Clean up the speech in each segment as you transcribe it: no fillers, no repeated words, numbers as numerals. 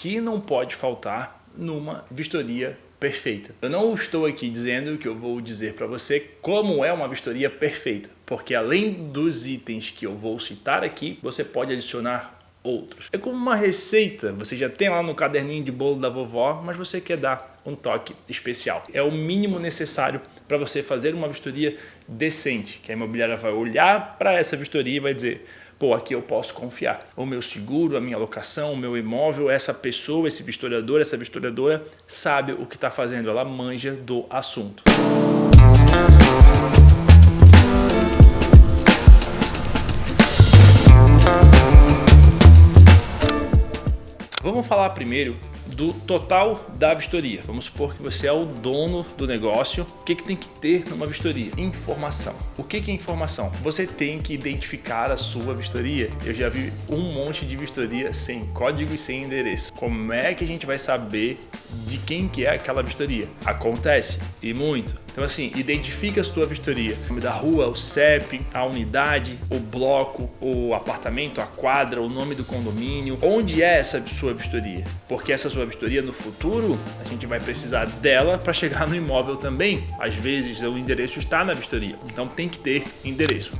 que não pode faltar numa vistoria perfeita. Eu não estou aqui dizendo que eu vou dizer para você como é uma vistoria perfeita, porque além dos itens que eu vou citar aqui, você pode adicionar outros. É como uma receita, você já tem lá no caderninho de bolo da vovó, mas você quer dar um toque especial. É o mínimo necessário para você fazer uma vistoria decente, que a imobiliária vai olhar para essa vistoria e vai dizer: pô, aqui eu posso confiar. O meu seguro, a minha locação, o meu imóvel, essa pessoa, esse vistoriador, essa vistoriadora sabe o que está fazendo, ela manja do assunto. Vamos falar primeiro do total da vistoria. Vamos supor que você é o dono do negócio. O que tem que ter numa vistoria? Informação. O que é informação? Você tem que identificar a sua vistoria. Eu já vi um monte de vistoria sem código e sem endereço. Como é que a gente vai saber de quem que é aquela vistoria? Acontece, e muito. Então assim, identifica a sua vistoria. O nome da rua, o CEP, a unidade, o bloco, o apartamento, a quadra, o nome do condomínio. Onde é essa sua vistoria? Porque essa sua vistoria no futuro, a gente vai precisar dela para chegar no imóvel também. Às vezes o endereço está na vistoria, então tem que ter endereço.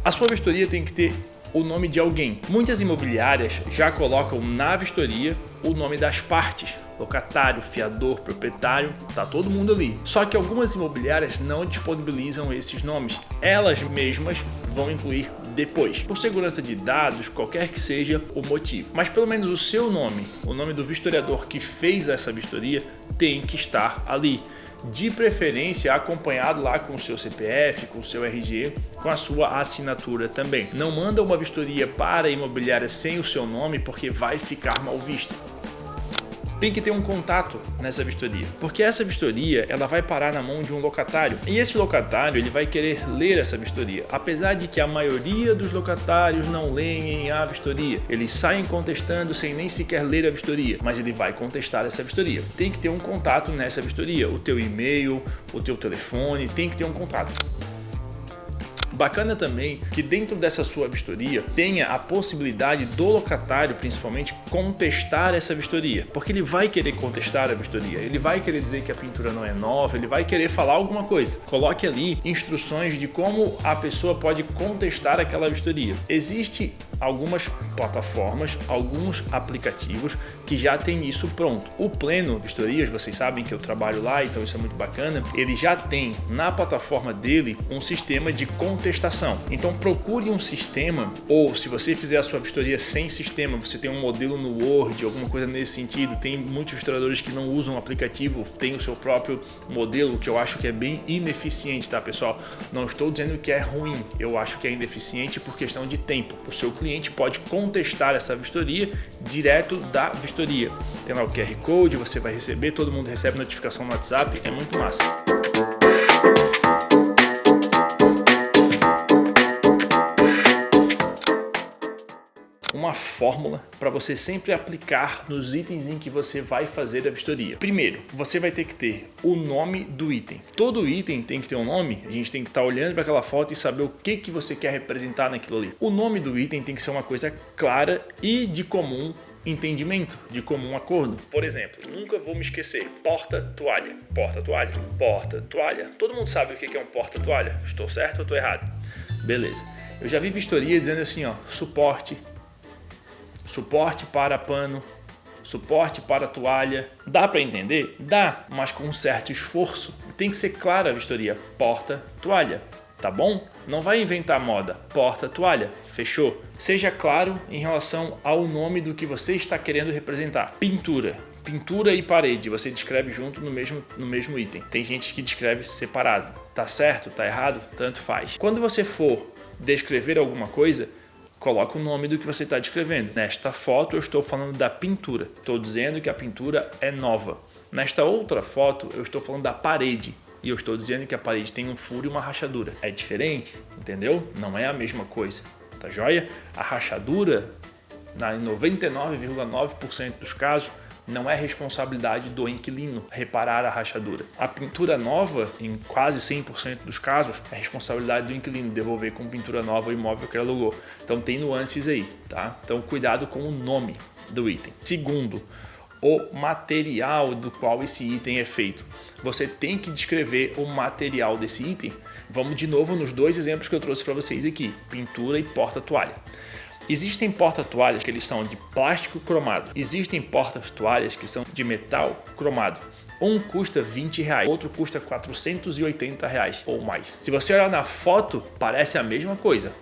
A sua vistoria tem que ter o nome de alguém. Muitas imobiliárias já colocam na vistoria o nome das partes. Locatário, fiador, proprietário, tá todo mundo ali. Só que algumas imobiliárias não disponibilizam esses nomes. Elas mesmas vão incluir depois, por segurança de dados, qualquer que seja o motivo. Mas pelo menos o seu nome, o nome do vistoriador que fez essa vistoria, tem que estar ali. De preferência acompanhado lá com o seu CPF, com o seu RG, com a sua assinatura também. Não manda uma vistoria para a imobiliária sem o seu nome, porque vai ficar mal visto. Tem que ter um contato nessa vistoria, porque essa vistoria ela vai parar na mão de um locatário e esse locatário ele vai querer ler essa vistoria, apesar de que a maioria dos locatários não leem a vistoria, eles saem contestando sem nem sequer ler a vistoria, mas ele vai contestar essa vistoria. Tem que ter um contato nessa vistoria, o teu e-mail, o teu telefone, tem que ter um contato. Bacana também que dentro dessa sua vistoria tenha a possibilidade do locatário, principalmente, contestar essa vistoria, porque ele vai querer contestar a vistoria, ele vai querer dizer que a pintura não é nova, ele vai querer falar alguma coisa. Coloque ali instruções de como a pessoa pode contestar aquela vistoria. Existe algumas plataformas, alguns aplicativos que já tem isso pronto. O Pleno Vistorias, vocês sabem que eu trabalho lá, então isso é muito bacana. Ele já tem na plataforma dele um sistema de contestação. Então procure um sistema, ou se você fizer a sua vistoria sem sistema, você tem um modelo no Word, alguma coisa nesse sentido. Tem muitos vistoriadores que não usam o aplicativo, tem o seu próprio modelo, que eu acho que é bem ineficiente, tá, pessoal? Não estou dizendo que é ruim, eu acho que é ineficiente por questão de tempo. O seu cliente pode contestar essa vistoria direto da vistoria. Tem lá o QR Code, você vai receber, todo mundo recebe notificação no WhatsApp, é muito massa. Uma fórmula para você sempre aplicar nos itens em que você vai fazer a vistoria. Primeiro, você vai ter que ter o nome do item. Todo item tem que ter um nome, a gente tem que estar olhando para aquela foto e saber o que você quer representar naquilo ali. O nome do item tem que ser uma coisa clara e de comum entendimento, de comum acordo. Por exemplo, nunca vou me esquecer, porta-toalha, porta-toalha, porta-toalha. Todo mundo sabe o que é um porta-toalha? Estou certo ou estou errado? Beleza. Eu já vi vistoria dizendo assim, ó, suporte para pano, suporte para toalha. Dá para entender? Dá, mas com um certo esforço. Tem que ser clara a vistoria. Porta, toalha. Tá bom? Não vai inventar moda. Porta, toalha. Fechou? Seja claro em relação ao nome do que você está querendo representar. Pintura. Pintura e parede. Você descreve junto no mesmo item. Tem gente que descreve separado. Tá certo? Tá errado? Tanto faz. Quando você for descrever alguma coisa, coloca o nome do que você está descrevendo. Nesta foto eu estou falando da pintura. Estou dizendo que a pintura é nova. Nesta outra foto eu estou falando da parede. E eu estou dizendo que a parede tem um furo e uma rachadura. É diferente, entendeu? Não é a mesma coisa. Tá joia? A rachadura, em 99,9% dos casos, não é responsabilidade do inquilino reparar a rachadura. A pintura nova, em quase 100% dos casos, é responsabilidade do inquilino devolver com pintura nova o imóvel que ele alugou. Então tem nuances aí, tá? Então cuidado com o nome. do item. Segundo, o material do qual esse item é feito. Você tem que descrever o material desse item. Vamos de novo nos dois exemplos que eu trouxe para vocês aqui, pintura e porta-toalha. Existem porta-toalhas que eles são de plástico cromado. Existem porta-toalhas que são de metal cromado. Um custa R$20, outro custa R$480 ou mais. Se você olhar na foto, parece a mesma coisa.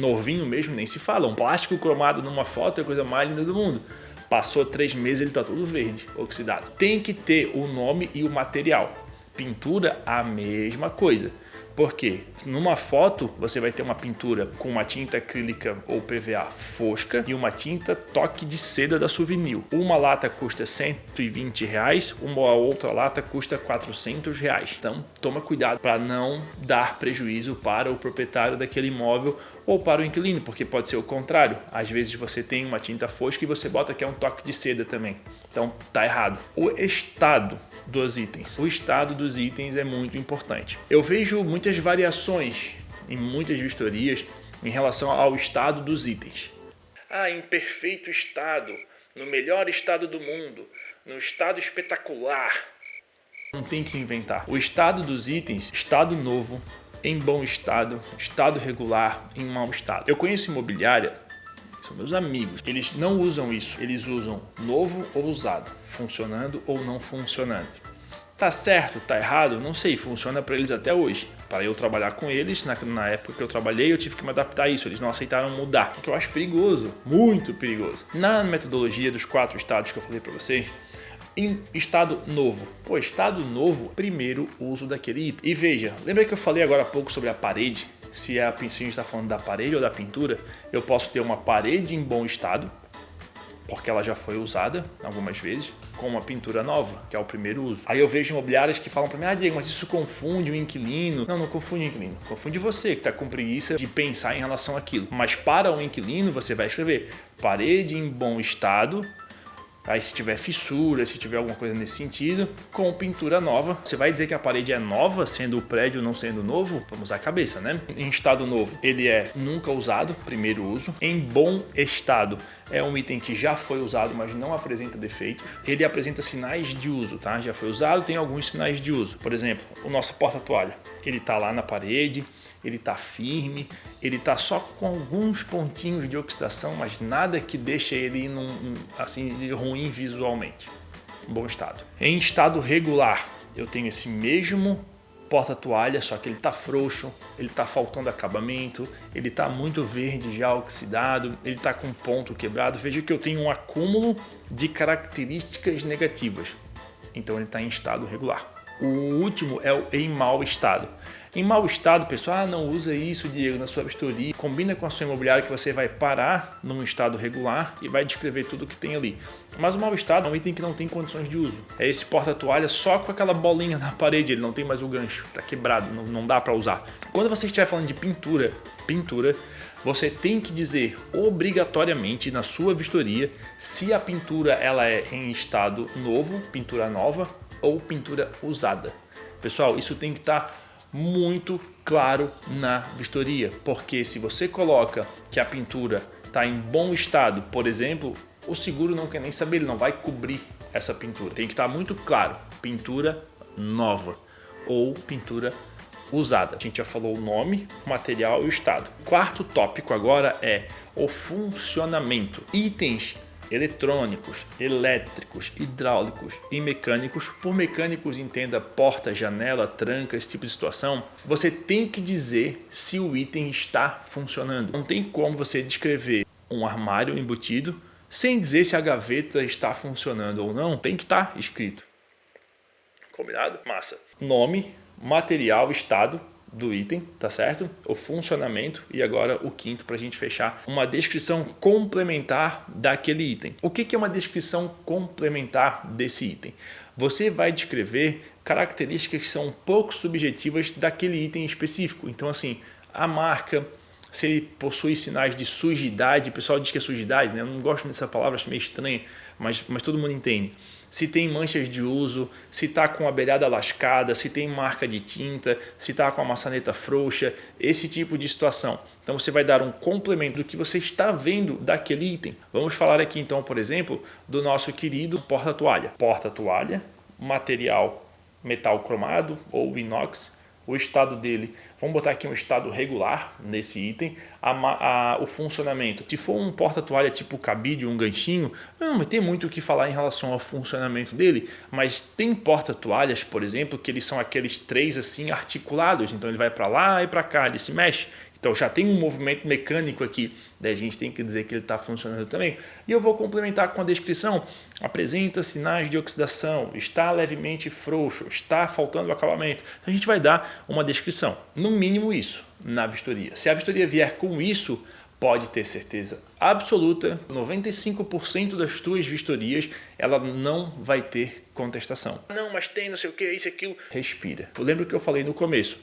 Novinho mesmo, nem se fala. Um plástico cromado numa foto é a coisa mais linda do mundo. Passou 3 meses, ele está todo verde, oxidado. Tem que ter o nome e o material. Pintura, a mesma coisa. Porque numa foto você vai ter uma pintura com uma tinta acrílica ou PVA fosca e uma tinta toque de seda da Souvenir. Uma lata custa R$120, uma outra lata custa R$400. Então toma cuidado para não dar prejuízo para o proprietário daquele imóvel ou para o inquilino, porque pode ser o contrário. Às vezes você tem uma tinta fosca e você bota que é um toque de seda também. Então tá errado. O estado dos itens. O estado dos itens é muito importante. Eu vejo muitas variações em muitas vistorias em relação ao estado dos itens. Em perfeito estado, no melhor estado do mundo, no estado espetacular. Não tem que inventar. O estado dos itens, estado novo, em bom estado, estado regular, em mau estado. Eu conheço imobiliária, são meus amigos, eles não usam isso, eles usam novo ou usado, funcionando ou não funcionando. Tá certo, tá errado? Não sei, funciona para eles até hoje. Para eu trabalhar com eles, na época que eu trabalhei, eu tive que me adaptar a isso, eles não aceitaram mudar, o que eu acho perigoso, muito perigoso. Na metodologia dos 4 estados que eu falei para vocês, em estado novo. Estado novo, primeiro uso daquele item. E veja, lembra que eu falei agora há pouco sobre a parede? Se a gente está falando da parede ou da pintura, eu posso ter uma parede em bom estado, porque ela já foi usada algumas vezes, com uma pintura nova, que é o primeiro uso. Aí eu vejo imobiliárias que falam para mim, Diego, mas isso confunde o inquilino. Não confunde o inquilino, confunde você que está com preguiça de pensar em relação àquilo. Mas para o inquilino você vai escrever parede em bom estado. Aí se tiver fissura, se tiver alguma coisa nesse sentido, com pintura nova. Você vai dizer que a parede é nova, sendo o prédio não sendo novo? Vamos usar a cabeça, né? Em estado novo, ele é nunca usado, primeiro uso. Em bom estado, é um item que já foi usado, mas não apresenta defeitos. Ele apresenta sinais de uso, tá? Já foi usado, tem alguns sinais de uso. Por exemplo, o nosso porta-toalha. Ele tá lá na parede, ele tá firme, ele tá só com alguns pontinhos de oxidação, mas nada que deixe ele assim ruim visualmente. Bom estado. Em estado regular, eu tenho esse mesmo porta-toalha, só que ele tá frouxo, ele tá faltando acabamento, ele tá muito verde já oxidado, ele tá com ponto quebrado. Veja que eu tenho um acúmulo de características negativas. Então ele está em estado regular. O último é o em mau estado. Em mau estado, pessoal, não usa isso, Diego, na sua vistoria. Combina com a sua imobiliária que você vai parar num estado regular e vai descrever tudo que tem ali. Mas o mau estado é um item que não tem condições de uso. É esse porta-toalha só com aquela bolinha na parede, ele não tem mais o gancho, está quebrado, não dá para usar. Quando você estiver falando de pintura, você tem que dizer obrigatoriamente na sua vistoria se a pintura ela é em estado novo, pintura nova ou pintura usada. Pessoal, isso tem que estar muito claro na vistoria, porque se você coloca que a pintura está em bom estado, por exemplo, o seguro não quer nem saber, ele não vai cobrir essa pintura. Tem que estar muito claro, pintura nova ou pintura usada. A gente já falou o nome, o material e o estado. Quarto tópico agora é o funcionamento. Itens eletrônicos, elétricos, hidráulicos e mecânicos. Por mecânicos, entenda porta, janela, tranca, esse tipo de situação. Você tem que dizer se o item está funcionando. Não tem como você descrever um armário embutido sem dizer se a gaveta está funcionando ou não. Tem que estar escrito. Combinado? Massa. Nome, material, estado do item, tá certo? O funcionamento e agora o quinto para a gente fechar, uma descrição complementar daquele item. O que é uma descrição complementar desse item? Você vai descrever características que são um pouco subjetivas daquele item específico. Então assim, a marca, se ele possui sinais de sujidade. O pessoal diz que é sujidade, né? Eu não gosto dessa palavra, acho meio estranha, mas todo mundo entende. Se tem manchas de uso, se está com a beirada lascada, se tem marca de tinta, se está com a maçaneta frouxa, esse tipo de situação. Então você vai dar um complemento do que você está vendo daquele item. Vamos falar aqui então, por exemplo, do nosso querido porta-toalha. Porta-toalha, material metal cromado ou inox. O estado dele, vamos botar aqui um estado regular nesse item, o funcionamento. Se for um porta-toalha tipo cabide, um ganchinho, não vai ter muito o que falar em relação ao funcionamento dele, mas tem porta-toalhas, por exemplo, que eles são aqueles três assim articulados, então ele vai para lá e para cá, ele se mexe. Então já tem um movimento mecânico aqui, daí a gente tem que dizer que ele está funcionando também. E eu vou complementar com a descrição. Apresenta sinais de oxidação, está levemente frouxo, está faltando acabamento. Então a gente vai dar uma descrição, no mínimo isso, na vistoria. Se a vistoria vier com isso, pode ter certeza absoluta, 95% das tuas vistorias, ela não vai ter contestação. Não, mas tem não sei o que, isso e aquilo. Respira. Lembra o que eu falei no começo?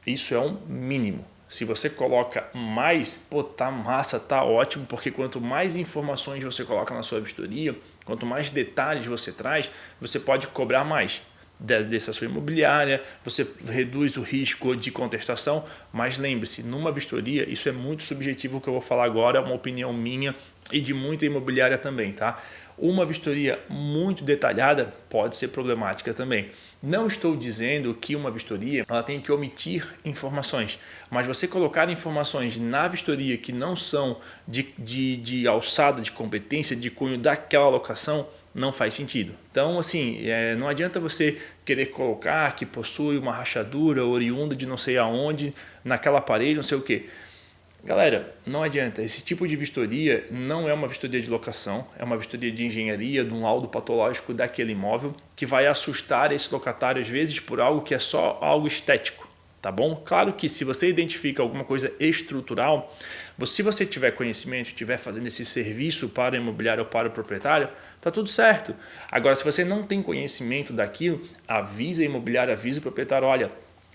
Isso é um mínimo. Se você coloca mais, pô, tá massa, tá ótimo, porque quanto mais informações você coloca na sua vistoria, quanto mais detalhes você traz, você pode cobrar mais dessa sua imobiliária, você reduz o risco de contestação, mas lembre-se, numa vistoria, isso é muito subjetivo, o que eu vou falar agora, é uma opinião minha e de muita imobiliária também, tá? Uma vistoria muito detalhada pode ser problemática também. Não estou dizendo que uma vistoria ela tem que omitir informações, mas você colocar informações na vistoria que não são de alçada, de competência, de cunho daquela locação, não faz sentido. Então, assim, não adianta você querer colocar que possui uma rachadura oriunda de não sei aonde, naquela parede, não sei o quê. Galera, não adianta. Esse tipo de vistoria não é uma vistoria de locação, é uma vistoria de engenharia, de um laudo patológico daquele imóvel que vai assustar esse locatário às vezes por algo que é só algo estético, tá bom? Claro que se você identifica alguma coisa estrutural, se você tiver conhecimento, estiver fazendo esse serviço para o imobiliário ou para o proprietário, tá tudo certo. Agora, se você não tem conhecimento daquilo, avisa a imobiliária, avisa o proprietário, olha,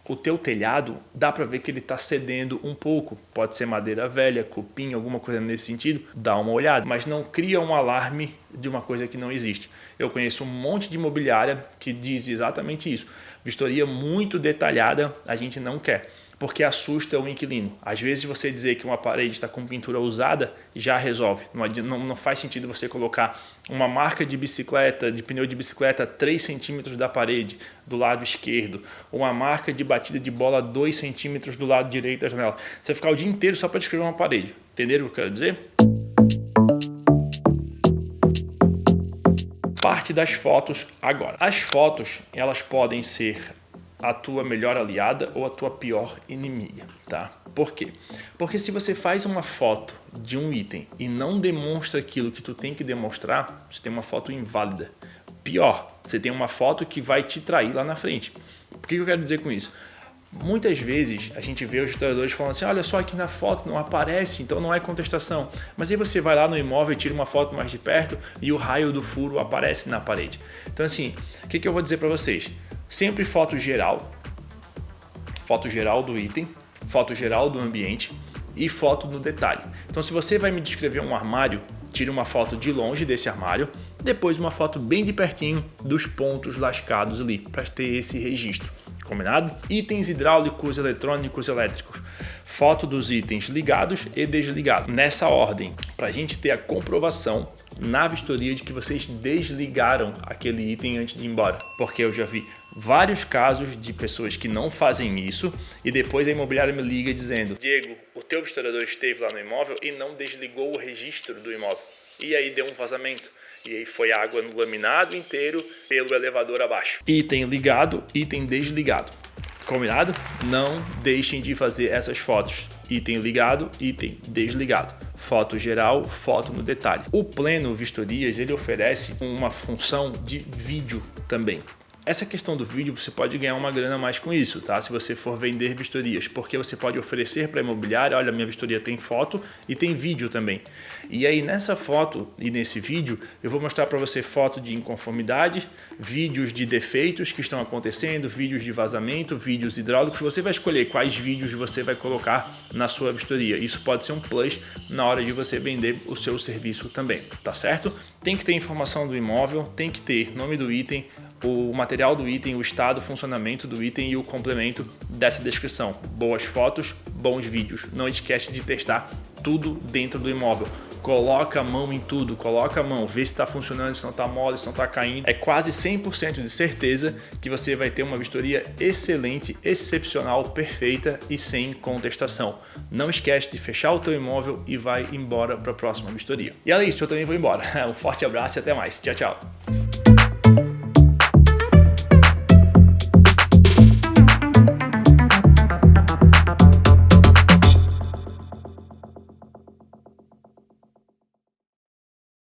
o teu telhado dá para ver que ele está cedendo um pouco, pode ser madeira velha, cupim, alguma coisa nesse sentido, dá uma olhada, mas não cria um alarme de uma coisa que não existe. Eu conheço um monte de imobiliária que diz exatamente isso, vistoria muito detalhada a gente não quer, porque assusta o inquilino. Às vezes você dizer que uma parede está com pintura usada já resolve. Não faz sentido você colocar uma marca de bicicleta, de pneu de bicicleta a 3 centímetros da parede do lado esquerdo, ou uma marca de batida de bola a 2 centímetros do lado direito da janela. Você vai ficar o dia inteiro só para descrever uma parede. Entenderam o que eu quero dizer? Parte das fotos agora. As fotos, elas podem ser a tua melhor aliada ou a tua pior inimiga, tá? Por quê? Porque se você faz uma foto de um item e não demonstra aquilo que tu tem que demonstrar, você tem uma foto inválida. Pior, você tem uma foto que vai te trair lá na frente. O que eu quero dizer com isso? Muitas vezes a gente vê os historiadores falando assim, olha só aqui na foto não aparece, então não é contestação. Mas aí você vai lá no imóvel e tira uma foto mais de perto e o raio do furo aparece na parede. Então assim, o que eu vou dizer para vocês? Sempre foto geral do item, foto geral do ambiente e foto no detalhe. Então se você vai me descrever um armário, tire uma foto de longe desse armário, depois uma foto bem de pertinho dos pontos lascados ali, para ter esse registro. Combinado? Itens hidráulicos, eletrônicos, elétricos. Foto dos itens ligados e desligados. Nessa ordem, para a gente ter a comprovação na vistoria de que vocês desligaram aquele item antes de ir embora. Porque eu já vi vários casos de pessoas que não fazem isso e depois a imobiliária me liga dizendo: Diego, o teu vistoriador esteve lá no imóvel e não desligou o registro do imóvel. E aí deu um vazamento. E aí foi água no laminado inteiro pelo elevador abaixo. Item ligado, item desligado. Combinado? Não deixem de fazer essas fotos. Item ligado, item desligado. Foto geral, foto no detalhe. O Pleno Vistorias, ele oferece uma função de vídeo também. Essa questão do vídeo, você pode ganhar uma grana a mais com isso, tá? Se você for vender vistorias, porque você pode oferecer para a imobiliária, olha, minha vistoria tem foto e tem vídeo também. E aí nessa foto e nesse vídeo, eu vou mostrar para você foto de inconformidades, vídeos de defeitos que estão acontecendo, vídeos de vazamento, vídeos hidráulicos. Você vai escolher quais vídeos você vai colocar na sua vistoria. Isso pode ser um plus na hora de você vender o seu serviço também, tá certo? Tem que ter informação do imóvel, tem que ter nome do item, o material do item, o estado, o funcionamento do item e o complemento dessa descrição. Boas fotos, bons vídeos. Não esquece de testar tudo dentro do imóvel. Coloca a mão em tudo, coloca a mão, vê se está funcionando, se não está mole, se não está caindo. É quase 100% de certeza que você vai ter uma vistoria excelente, excepcional, perfeita e sem contestação. Não esquece de fechar o teu imóvel e vai embora para a próxima vistoria. E além disso, eu também vou embora. Um forte abraço e até mais. Tchau, tchau.